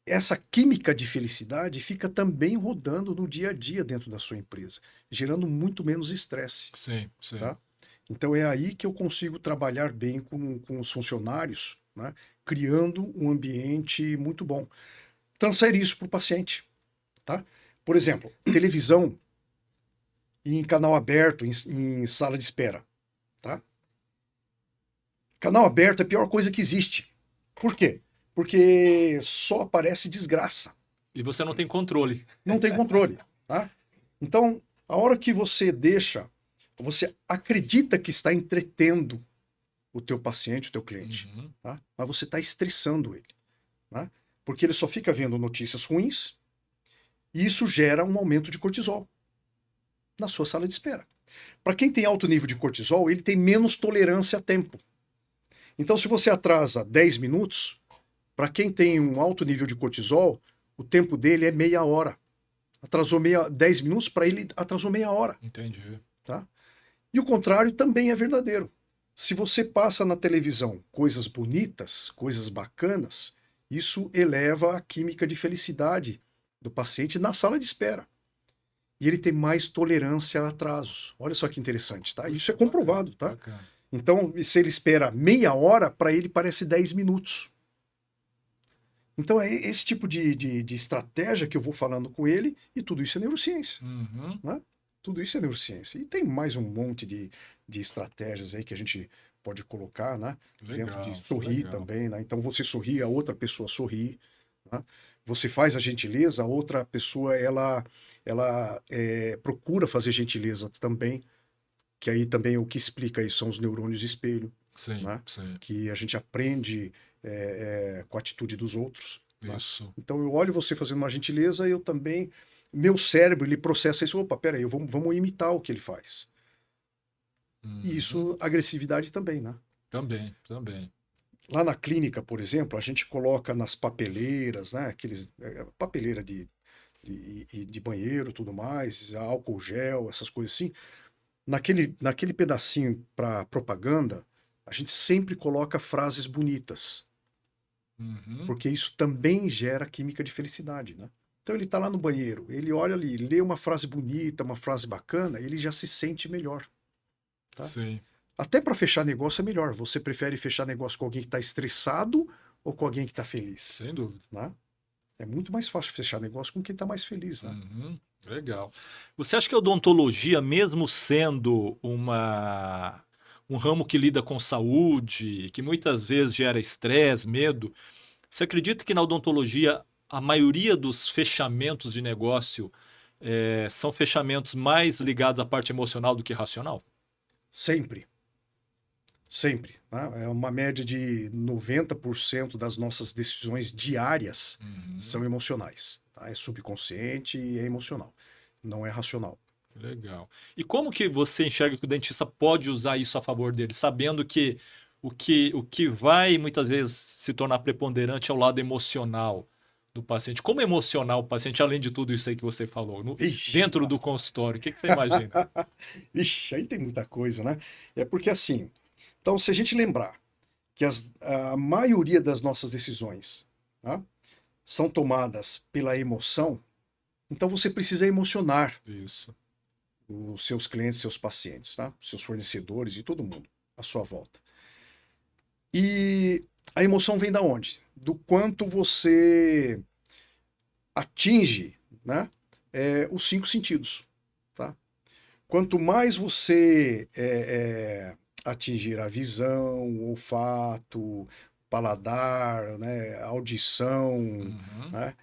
Essa química de felicidade fica também rodando no dia a dia dentro da sua empresa, gerando muito menos estresse. Sim, sim. Tá? Então é aí que eu consigo trabalhar bem com os funcionários, né? Criando um ambiente muito bom. Transfere isso para o paciente. Tá? Por exemplo, televisão em canal aberto, em sala de espera. Tá? Canal aberto é a pior coisa que existe. Por quê? Porque só aparece desgraça. E você não tem controle. Não tem controle. Tá? Então, a hora que você acredita que está entretendo o teu paciente, o teu cliente, tá? Mas você está estressando ele. Tá? Porque ele só fica vendo notícias ruins e isso gera um aumento de cortisol na sua sala de espera. Para quem tem alto nível de cortisol, ele tem menos tolerância a tempo. Então, se você atrasa 10 minutos, para quem tem um alto nível de cortisol, o tempo dele é meia hora. Atrasou 10 minutos, para ele atrasou meia hora. Entendi. Tá? E o contrário também é verdadeiro. Se você passa na televisão coisas bonitas, coisas bacanas, isso eleva a química de felicidade do paciente na sala de espera. E ele tem mais tolerância a atrasos. Olha só que interessante, tá? Isso é comprovado, tá? Bacana. Então, se ele espera meia hora, para ele parece 10 minutos. Então, é esse tipo de estratégia que eu vou falando com ele, e tudo isso é neurociência. Né? Tudo isso é neurociência. E tem mais um monte de estratégias aí que a gente pode colocar, né? Legal, dentro de sorrir legal. também, né? Então você sorri, a outra pessoa sorri, né? Você faz a gentileza, a outra pessoa ela procura fazer gentileza também, que aí também o que explica isso são os neurônios de espelho, Sim, né? sim. Que a gente aprende com a atitude dos outros. Né? Isso. Então eu olho você fazendo uma gentileza, eu também, meu cérebro ele processa isso. Opa, peraí, vamos imitar o que ele faz. E isso, agressividade também, né? Também, também. Lá na clínica, por exemplo, a gente coloca nas papeleiras, né? Papeleira de banheiro, tudo mais, álcool gel, essas coisas assim. Naquele pedacinho para propaganda, a gente sempre coloca frases bonitas, porque isso também gera química de felicidade, né? Então ele está lá no banheiro, ele olha ali, lê uma frase bonita, uma frase bacana, ele já se sente melhor. Tá? Sim. Até para fechar negócio é melhor. Você prefere fechar negócio com alguém que está estressado ou com alguém que está feliz? Sem dúvida. Né? É muito mais fácil fechar negócio com quem está mais feliz. Né? Legal. Você acha que a odontologia, mesmo sendo um ramo que lida com saúde, que muitas vezes gera estresse, medo, você acredita que na odontologia a maioria dos fechamentos de negócio são fechamentos mais ligados à parte emocional do que racional? Sempre. Sempre. Né? É uma média de 90% das nossas decisões diárias são emocionais. tá? É subconsciente e é emocional, não é racional. Legal. E como que você enxerga que o dentista pode usar isso a favor dele, sabendo que o que vai muitas vezes se tornar preponderante é o lado emocional do paciente? Como emocionar o paciente, além de tudo isso aí que você falou, Vixe, dentro do consultório? O que você imagina? vixe, aí tem muita coisa, né? É porque assim, então se a gente lembrar que a maioria das nossas decisões, tá, são tomadas pela emoção, então você precisa emocionar Isso. os seus clientes, seus pacientes, tá? Seus fornecedores e todo mundo à sua volta. E a emoção vem da onde? Do quanto você atinge, né, os cinco sentidos, tá? Quanto mais você atingir a visão, o olfato, paladar, né, audição, Uhum. né,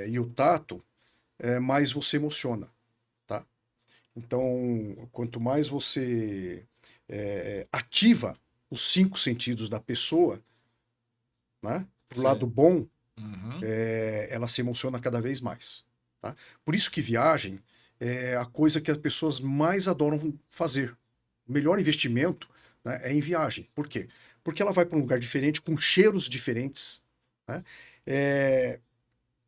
e o tato, mais você emociona, tá? Então, quanto mais você ativa os cinco sentidos da pessoa, né, pro lado Sim. bom, Uhum. ela se emociona cada vez mais, tá? Por isso que viagem é a coisa que as pessoas mais adoram fazer. O melhor investimento, né, é em viagem. Por quê? Porque ela vai para um lugar diferente, com cheiros diferentes, né? É,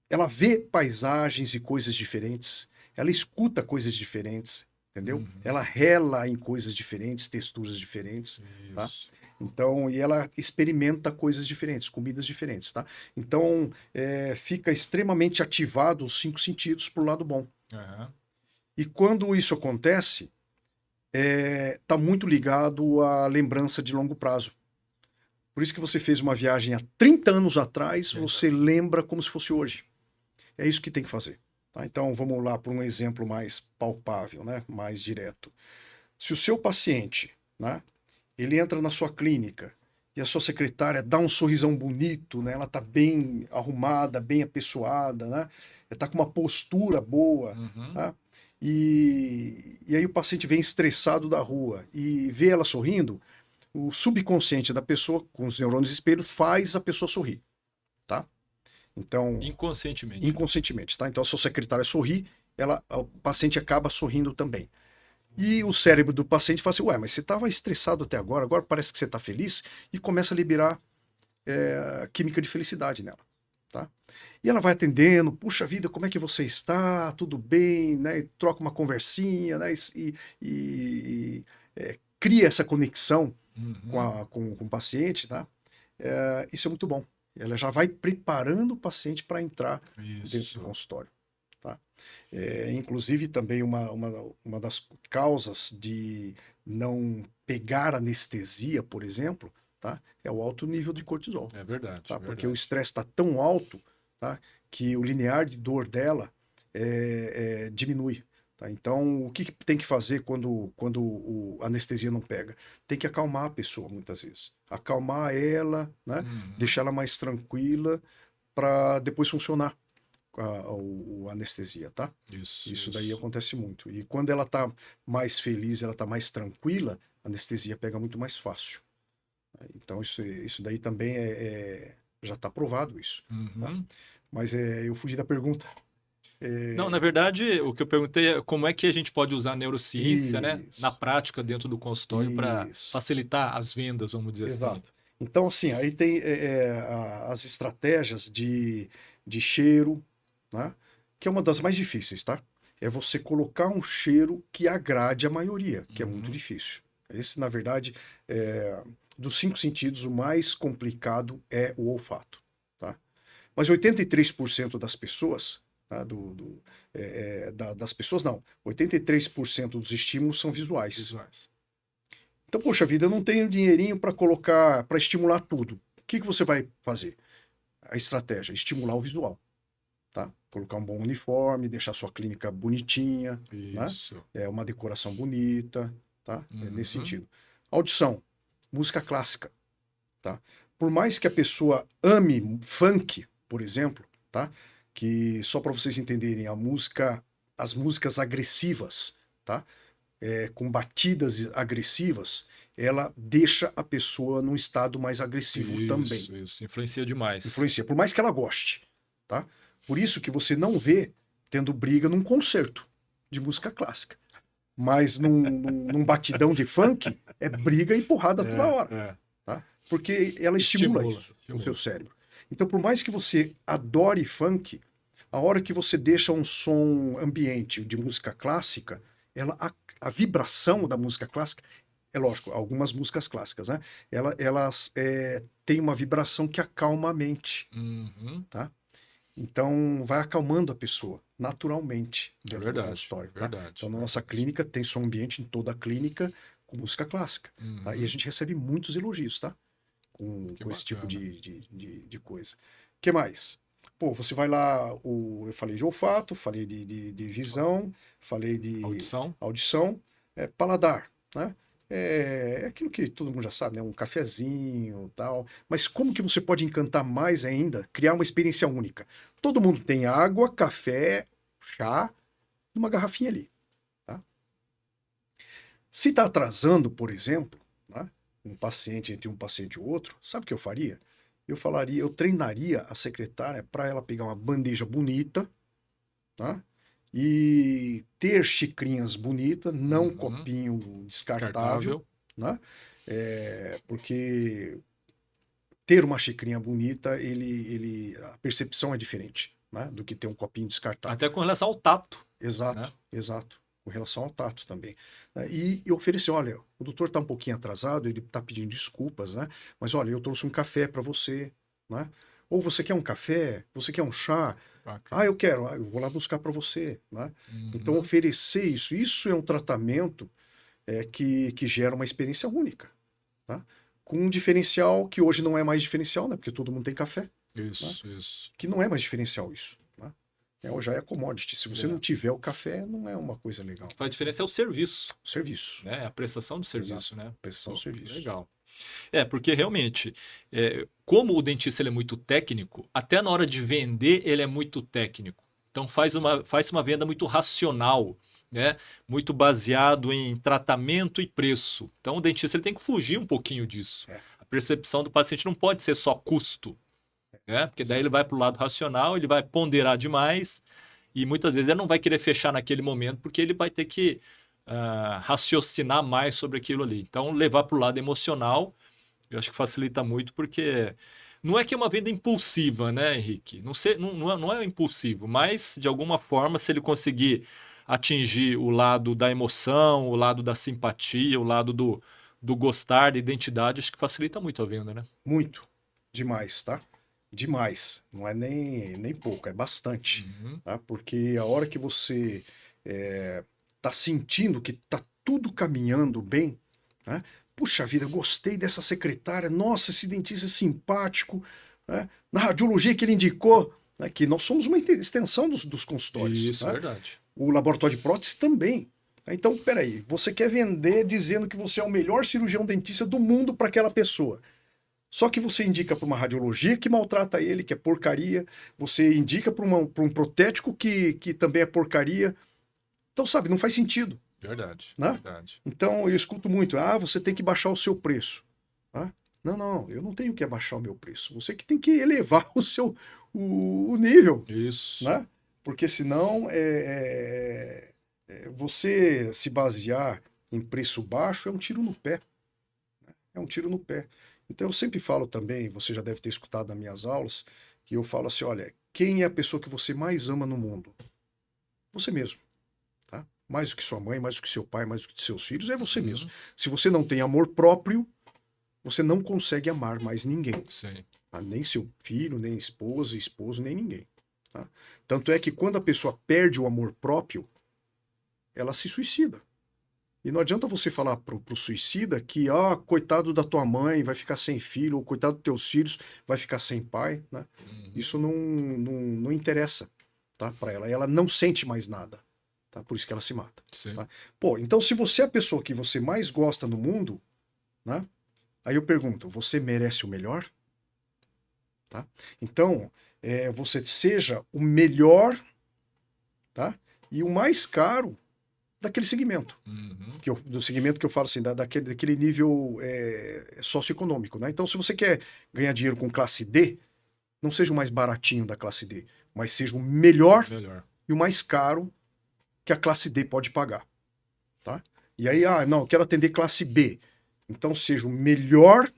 ela vê paisagens e coisas diferentes, ela escuta coisas diferentes, entendeu? Ela Uhum. rela em coisas diferentes, texturas diferentes, tá? Isso. Então, e ela experimenta coisas diferentes, comidas diferentes, tá? Então, fica extremamente ativado os cinco sentidos pro lado bom. Aham. E quando isso acontece, tá muito ligado à lembrança de longo prazo. Por isso que você fez uma viagem há 30 anos atrás, você Exato. lembra como se fosse hoje. É isso que tem que fazer. Tá? Então, vamos lá para um exemplo mais palpável, né? Mais direto. Se o seu paciente, né, ele entra na sua clínica e a sua secretária dá um sorrisão bonito, né? Ela está bem arrumada, bem apessoada, né? Está com uma postura boa, Uhum. tá? E aí o paciente vem estressado da rua e vê ela sorrindo, o subconsciente da pessoa, com os neurônios espelho, faz a pessoa sorrir, tá? Então, Inconscientemente, né? inconscientemente, tá? Então a sua secretária sorri, o paciente acaba sorrindo também. E o cérebro do paciente fala assim, ué, mas você estava estressado até agora, agora parece que você está feliz, e começa a liberar química de felicidade nela, tá? E ela vai atendendo, puxa vida, como é que você está? Tudo bem, né? E troca uma conversinha, né? Cria essa conexão Uhum. com o paciente, tá? Isso é muito bom. Ela já vai preparando o paciente para entrar dentro do Isso. consultório, tá? Inclusive, também uma das causas de não pegar anestesia, por exemplo, tá? É o alto nível de cortisol, É verdade, tá? Porque o verdade. estresse está tão alto, tá? Que o linear de dor dela diminui. Tá? Então, o que tem que fazer quando a anestesia não pega? Tem que acalmar a pessoa, muitas vezes. Acalmar ela, né? Uhum. Deixar ela mais tranquila para depois funcionar a anestesia, tá? Isso, Isso daí isso. acontece muito. E quando ela tá mais feliz, ela tá mais tranquila, a anestesia pega muito mais fácil. Então, isso daí também já está provado isso, tá? Uhum. Mas eu fugi da pergunta. Não, na É, verdade, o que eu perguntei é como é que a gente pode usar a neurociência, né, na isso, prática dentro do consultório para isso, facilitar as vendas, vamos dizer assim. exato. Então, assim, aí tem as estratégias de cheiro, né? Que é uma das mais difíceis, tá? É você colocar um cheiro que agrade a maioria, que é muito Uhum. difícil. Esse, na verdade, dos cinco sentidos, o mais complicado é o olfato, tá? Mas 83% das pessoas, tá? Das pessoas, não, 83% dos estímulos são visuais. Visuais. Então, poxa vida, eu não tenho dinheirinho para colocar, para estimular tudo. O que que você vai fazer? A estratégia, estimular o visual, tá? Colocar um bom uniforme, deixar sua clínica bonitinha, né? Isso. Uma decoração bonita, tá? É nesse Uhum. sentido. Audição, música clássica, tá? Por mais que a pessoa ame funk, por exemplo, tá? Que só para vocês entenderem, as músicas agressivas, tá? Com batidas agressivas, ela deixa a pessoa num estado mais agressivo também. Isso. Influencia demais. Influencia, por mais que ela goste, tá? Por isso que você não vê tendo briga num concerto de música clássica. Mas num batidão de funk, é briga e porrada toda hora. Tá? Porque ela estimula isso no seu cérebro. Então, por mais que você adore funk, a hora que você deixa um som ambiente de música clássica, a vibração da música clássica, é lógico, algumas músicas clássicas, né? Elas têm uma vibração que acalma a mente, tá? Então, vai acalmando a pessoa, naturalmente, dentro do consultório, tá? Então, na nossa clínica, tem som ambiente em toda a clínica com música clássica, tá? E a gente recebe muitos elogios, tá? Com esse tipo de coisa. O que mais? Pô, você vai lá, eu falei de olfato, falei de visão, falei de audição, paladar, né? É aquilo que todo mundo já sabe, né? Um cafezinho, tal. Mas como que você pode encantar mais ainda, criar uma experiência única? Todo mundo tem água, café, chá, numa garrafinha ali, tá? Se está atrasando, por exemplo, né? Um paciente entre um paciente e outro, sabe o que eu faria? Eu treinaria a secretária para ela pegar uma bandeja bonita, tá? E ter xicrinhas bonitas, não copinho descartável, né? Porque ter uma xicrinha bonita, a percepção é diferente, né? Do que ter um copinho descartável. Até com relação ao tato. Exato, né? Exato. Com relação ao tato também. E eu ofereci, olha, o doutor está um pouquinho atrasado, ele está pedindo desculpas, né? Mas olha, eu trouxe um café para você, né? Ou você quer um café? Você quer um chá? Eu quero. Eu vou lá buscar para você, né? Então, oferecer isso é um tratamento que gera uma experiência única, tá? Com um diferencial que hoje não é mais diferencial, né? Porque todo mundo tem café. Isso, né? isso. Que não é mais diferencial isso, né? Já é commodity. Se você não tiver o café, não é uma coisa legal. O que faz diferença é o serviço. O serviço. Né? A prestação do serviço, Exato. né? Prestação do serviço. Legal. Porque realmente, como o dentista ele é muito técnico, até na hora de vender ele é muito técnico. Então faz uma venda muito racional, né? Muito baseado em tratamento e preço. Então o dentista ele tem que fugir um pouquinho disso. A percepção do paciente não pode ser só custo, né? Porque daí ele vai para o lado racional, ele vai ponderar demais e muitas vezes ele não vai querer fechar naquele momento porque ele vai ter que raciocinar mais sobre aquilo ali. Então, levar para o lado emocional, eu acho que facilita muito, porque não é que é uma venda impulsiva, né, Henrique? Não é impulsivo, mas, de alguma forma, se ele conseguir atingir o lado da emoção, o lado da simpatia, o lado do gostar, da identidade, acho que facilita muito a venda, né? Muito. Demais, tá? Demais. Não é nem pouco, é bastante. Tá? Porque a hora que você tá sentindo que tá tudo caminhando bem, né? Puxa vida, eu gostei dessa secretária, nossa, esse dentista é simpático, né? Na radiologia que ele indicou, né? Que nós somos uma extensão dos consultórios. Isso, né? é verdade. O laboratório de prótese também. Então, peraí, você quer vender dizendo que você é o melhor cirurgião dentista do mundo para aquela pessoa. Só que você indica para uma radiologia que maltrata ele, que é porcaria, você indica para um protético que também é porcaria. Então, sabe, não faz sentido. Verdade, né? verdade. Então, eu escuto muito, você tem que baixar o seu preço. Tá? Não, eu não tenho que abaixar o meu preço. Você que tem que elevar o nível. Isso. Né? Porque senão, você se basear em preço baixo é um tiro no pé. É um tiro no pé. Então, eu sempre falo também, você já deve ter escutado nas minhas aulas, que eu falo assim, olha, quem é a pessoa que você mais ama no mundo? Você mesmo. Mais do que sua mãe, mais do que seu pai, mais do que seus filhos, é você mesmo. Se você não tem amor próprio, você não consegue amar mais ninguém. Sim. Tá? Nem seu filho, nem esposa, esposo, nem ninguém. Tá? Tanto é que quando a pessoa perde o amor próprio, ela se suicida. E não adianta você falar pro suicida que, coitado da tua mãe, vai ficar sem filho, ou coitado dos teus filhos, vai ficar sem pai. Né? Isso não interessa, tá, para ela. Ela não sente mais nada. Tá? Por isso que ela se mata. Tá? Pô, então se você é a pessoa que você mais gosta no mundo, né? Aí eu pergunto, você merece o melhor? Tá? Então, você seja o melhor, tá? E o mais caro daquele segmento. Do segmento que eu falo assim, daquele nível socioeconômico. Né? Então, se você quer ganhar dinheiro com classe D, não seja o mais baratinho da classe D. mas seja o melhor Melhor. e o mais caro que a classe D pode pagar, tá? E aí, não, eu quero atender classe B. Então seja o melhor,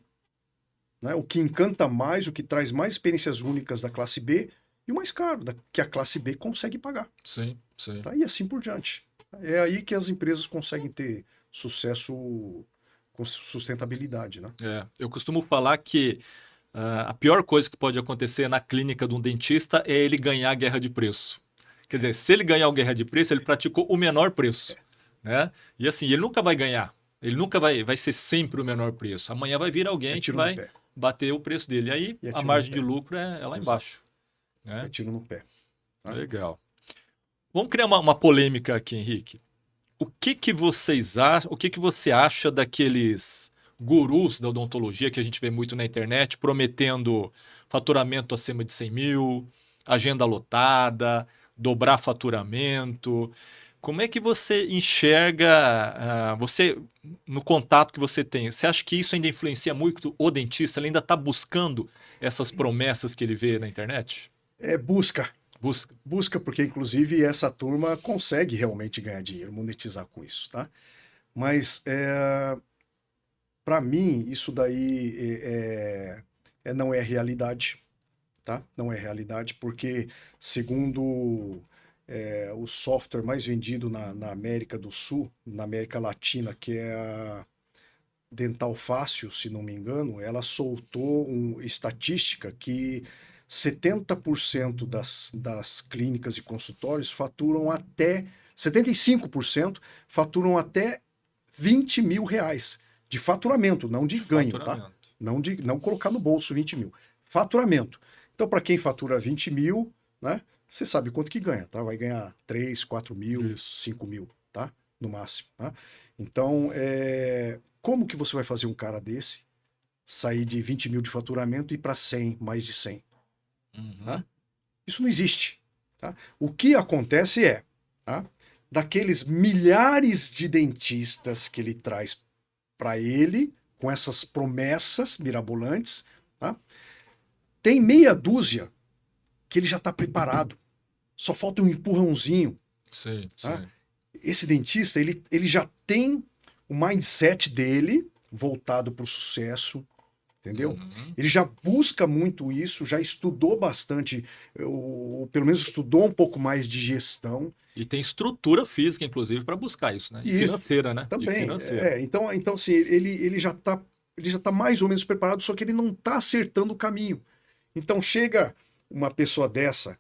né, o que encanta mais, o que traz mais experiências únicas da classe B e o mais caro, que a classe B consegue pagar. Sim, sim. Tá? E assim por diante. É aí que as empresas conseguem ter sucesso com sustentabilidade, né? Eu costumo falar que a pior coisa que pode acontecer na clínica de um dentista é ele ganhar a guerra de preço. Quer dizer, se ele ganhar a guerra de preço, ele praticou o menor preço, né? E assim, ele nunca vai ganhar. Ele nunca vai ser sempre o menor preço. Amanhã vai vir alguém que tiro no vai pé. bater o preço dele. Aí E é a tiro no margem pé. de lucro é lá Exato. embaixo, É né? tiro no pé. Tá? Legal. Vamos criar uma polêmica aqui, Henrique. O que vocês acham? O que você acha daqueles gurus da odontologia que a gente vê muito na internet prometendo faturamento acima de 100 mil, agenda lotada, dobrar faturamento? Como é que você enxerga, você no contato que você tem? Você acha que isso ainda influencia muito o dentista? Ele ainda está buscando essas promessas que ele vê na internet? Busca. Busca. Busca, porque inclusive essa turma consegue realmente ganhar dinheiro, monetizar com isso, tá? Mas para mim isso daí não é realidade, tá? Não é realidade, porque segundo o software mais vendido na América do Sul, na América Latina, que é a Dental Fácil, se não me engano, ela soltou uma estatística que 70% das clínicas e consultórios faturam até 75% faturam até 20 mil reais de faturamento, não de ganho, tá? Não colocar no bolso 20 mil. Faturamento. Então, para quem fatura 20 mil, né? Você sabe quanto que ganha, tá? Vai ganhar 3, 4 mil, Isso. 5 mil, tá? No máximo, tá? Então, como que você vai fazer um cara desse sair de 20 mil de faturamento e ir para 100, mais de 100? Tá? Isso não existe. Tá? O que acontece tá? Daqueles milhares de dentistas que ele traz para ele, com essas promessas mirabolantes, tá? Tem meia dúzia que ele já está preparado. Só falta um empurrãozinho. Sim, tá? sim. Esse dentista, ele já tem o mindset dele voltado para o sucesso, entendeu? Ele já busca muito isso, já estudou bastante, ou pelo menos estudou um pouco mais de gestão. E tem estrutura física, inclusive, para buscar isso, né? E financeira, né? Também. E financeira. Então assim, ele já tá mais ou menos preparado, só que ele não está acertando o caminho. Então chega uma pessoa dessa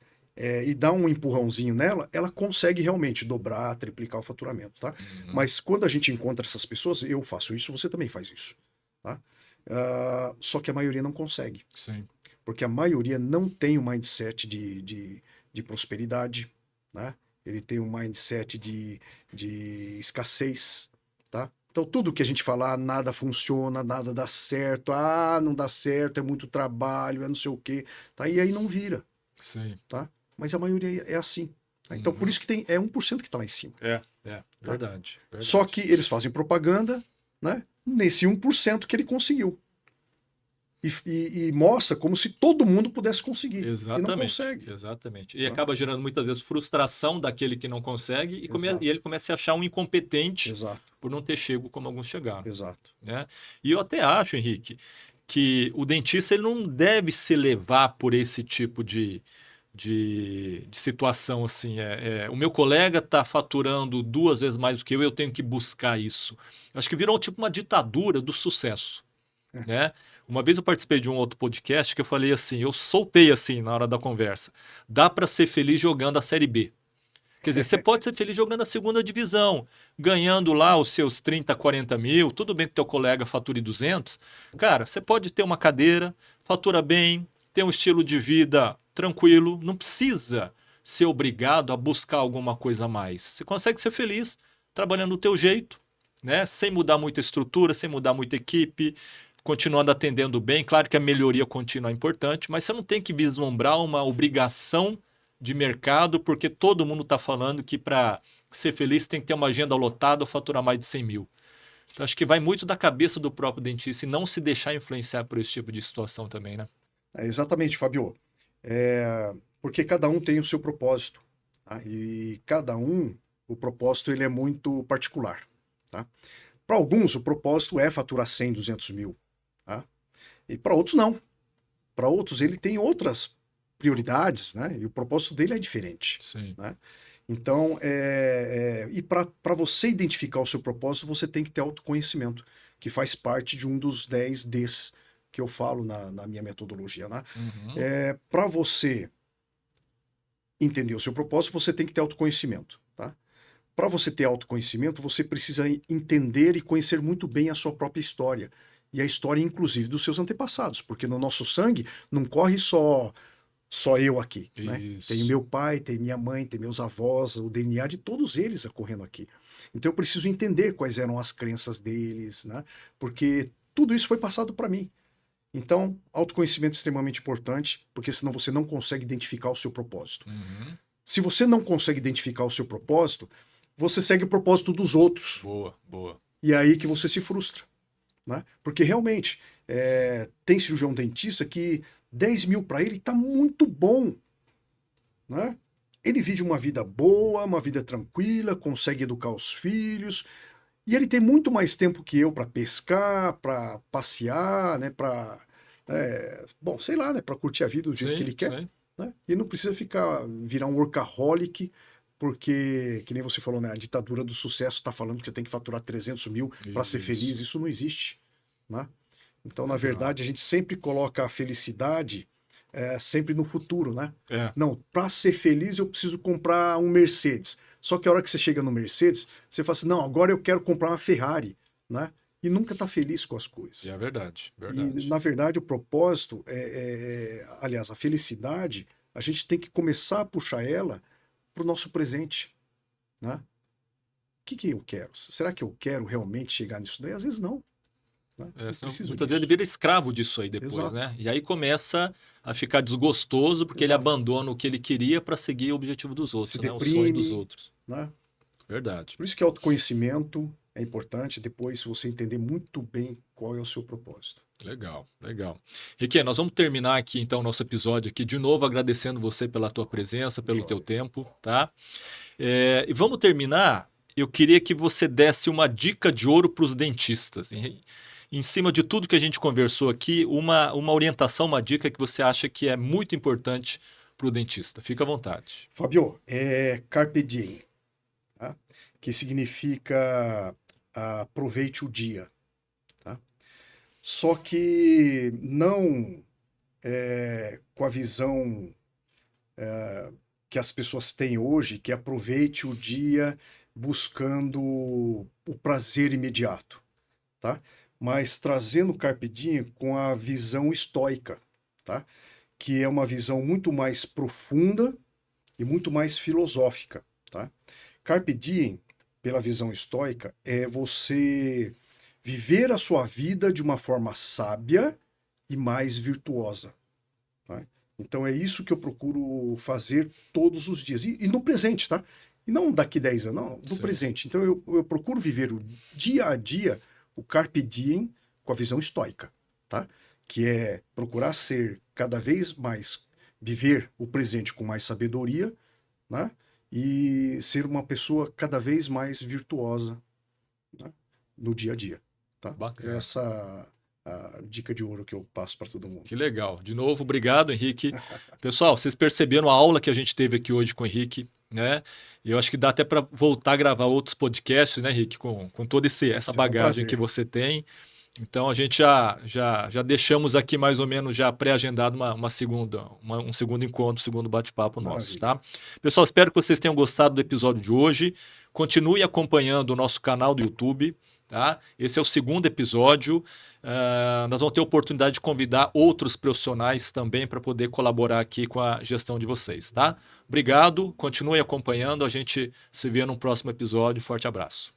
e dá um empurrãozinho nela, ela consegue realmente dobrar, triplicar o faturamento, tá? Mas quando a gente encontra essas pessoas, eu faço isso, você também faz isso, tá? Só que a maioria não consegue. Sim. Porque a maioria não tem o mindset de prosperidade, né? Ele tem um mindset de escassez, tá? Então tudo que a gente falar, nada funciona, nada dá certo, não dá certo, é muito trabalho, é não sei o quê, tá? E aí não vira, Sim. tá? Mas a maioria é assim. Tá? Então por isso que é 1% que tá lá em cima. Verdade. Só que eles fazem propaganda, né? Nesse 1% que ele conseguiu. E mostra como se todo mundo pudesse conseguir. Exatamente. E não consegue. Exatamente. E acaba gerando muitas vezes frustração daquele que não consegue e ele começa a achar um incompetente por não ter chego como alguns chegaram. Exato. Né? E eu até acho, Henrique, que o dentista ele não deve se levar por esse tipo de situação assim. O meu colega está faturando 2 vezes mais do que eu tenho que buscar isso. Eu acho que virou tipo uma ditadura do sucesso. Né? Uma vez eu participei de um outro podcast que eu falei assim, eu soltei assim na hora da conversa, dá para ser feliz jogando a Série B. Quer dizer, você pode ser feliz jogando a segunda divisão, ganhando lá os seus 30, 40 mil, tudo bem que teu colega fature 200. Cara, você pode ter uma cadeira, fatura bem, ter um estilo de vida tranquilo, não precisa ser obrigado a buscar alguma coisa a mais. Você consegue ser feliz trabalhando do teu jeito, né? Sem mudar muita estrutura, sem mudar muita equipe, continuando atendendo bem. Claro que a melhoria contínua é importante, mas você não tem que vislumbrar uma obrigação de mercado, porque todo mundo está falando que para ser feliz tem que ter uma agenda lotada ou faturar mais de 100 mil. Então acho que vai muito da cabeça do próprio dentista e não se deixar influenciar por esse tipo de situação também, né? Exatamente, Fabio. Porque cada um tem o seu propósito, tá? E cada um, o propósito ele é muito particular, tá? Para alguns, o propósito é faturar 100, 200 mil, tá? E para outros, não. Para outros, ele tem outras prioridades, né? E o propósito dele é diferente, Sim. né? Então, e para você identificar o seu propósito, você tem que ter autoconhecimento, que faz parte de um dos 10 Ds que eu falo na minha metodologia, né? Uhum. Para você entender o seu propósito, você tem que ter autoconhecimento, tá? Para você ter autoconhecimento, você precisa entender e conhecer muito bem a sua própria história. E a história, inclusive, dos seus antepassados, porque no nosso sangue não corre só eu aqui, né? Tem Isso. meu pai, tem minha mãe, tem meus avós, o DNA de todos eles ocorrendo aqui. Então eu preciso entender quais eram as crenças deles, né? Porque tudo isso foi passado para mim. Então, autoconhecimento é extremamente importante, porque senão você não consegue identificar o seu propósito. Uhum. Se você não consegue identificar o seu propósito, você segue o propósito dos outros. Boa, boa. E é aí que você se frustra, né? Porque realmente, tem cirurgião dentista que 10 mil para ele está muito bom, né? Ele vive uma vida boa, uma vida tranquila, consegue educar os filhos, e ele tem muito mais tempo que eu para pescar, para passear, né? Bom, sei lá, né? Para curtir a vida do jeito que Sim, ele quer, sim. né? E não precisa virar um workaholic, porque, que nem você falou, né? A ditadura do sucesso está falando que você tem que faturar 300 mil para ser feliz. Isso. Isso não existe, né? Então, na Legal. verdade, a gente sempre coloca a felicidade sempre no futuro, né? É. Não, para ser feliz eu preciso comprar um Mercedes. Só que a hora que você chega no Mercedes, você fala assim, não, agora eu quero comprar uma Ferrari, né? E nunca está feliz com as coisas. É verdade, E, verdade. na verdade, o propósito, aliás, a felicidade, a gente tem que começar a puxar ela para o nosso presente, né? O que eu quero? Será que eu quero realmente chegar nisso daí? Às vezes não, né? Eu Senão, preciso muitas vezes ele disso. vira escravo disso aí depois, Exato, né? E aí começa a ficar desgostoso porque ele exato. abandona o que ele queria para seguir o objetivo dos Se outros, né? O sonho dos deprime, outros. né? Verdade. Por isso que autoconhecimento é importante, depois você entender muito bem qual é o seu propósito. Legal, legal. Riquet, nós vamos terminar aqui então o nosso episódio aqui de novo agradecendo você pela tua presença, pelo teu Joia. tempo, tá? E vamos terminar. Eu queria que você desse uma dica de ouro para os dentistas. Em cima de tudo que a gente conversou aqui, uma orientação, uma dica que você acha que é muito importante para o dentista. Fica à vontade. Fabio, é Carpe Diem, tá? Que significa aproveite o dia, tá? Só que não com a visão que as pessoas têm hoje, que aproveite o dia buscando o prazer imediato, tá? Mas trazendo o Carpe Diem com a visão estoica, tá? Que é uma visão muito mais profunda e muito mais filosófica, tá? Carpe Diem, pela visão estoica, é você viver a sua vida de uma forma sábia e mais virtuosa, tá? Então é isso que eu procuro fazer todos os dias. E no presente, tá? E não daqui 10 anos, não, no Sim. presente. Então eu procuro viver o dia a dia, o Carpe Diem, com a visão estoica, tá? Que é procurar ser cada vez mais, viver o presente com mais sabedoria, né? E ser uma pessoa cada vez mais virtuosa, né? No dia a dia, tá? Bacana. Essa a dica de ouro que eu passo para todo mundo. Que legal. De novo, obrigado, Henrique. Pessoal, vocês perceberam a aula que a gente teve aqui hoje com o Henrique, né? E eu acho que dá até para voltar a gravar outros podcasts, né, Henrique, com toda essa Será um bagagem que prazer. você tem. Então a gente já deixamos aqui mais ou menos já pré-agendado um segundo encontro, um segundo bate-papo nosso, Maravilha. tá? Pessoal, espero que vocês tenham gostado do episódio de hoje. Continue acompanhando o nosso canal do YouTube, tá? Esse é o segundo episódio. Nós vamos ter a oportunidade de convidar outros profissionais também para poder colaborar aqui com a gestão de vocês, tá? Obrigado, continue acompanhando. A gente se vê no próximo episódio. Forte abraço.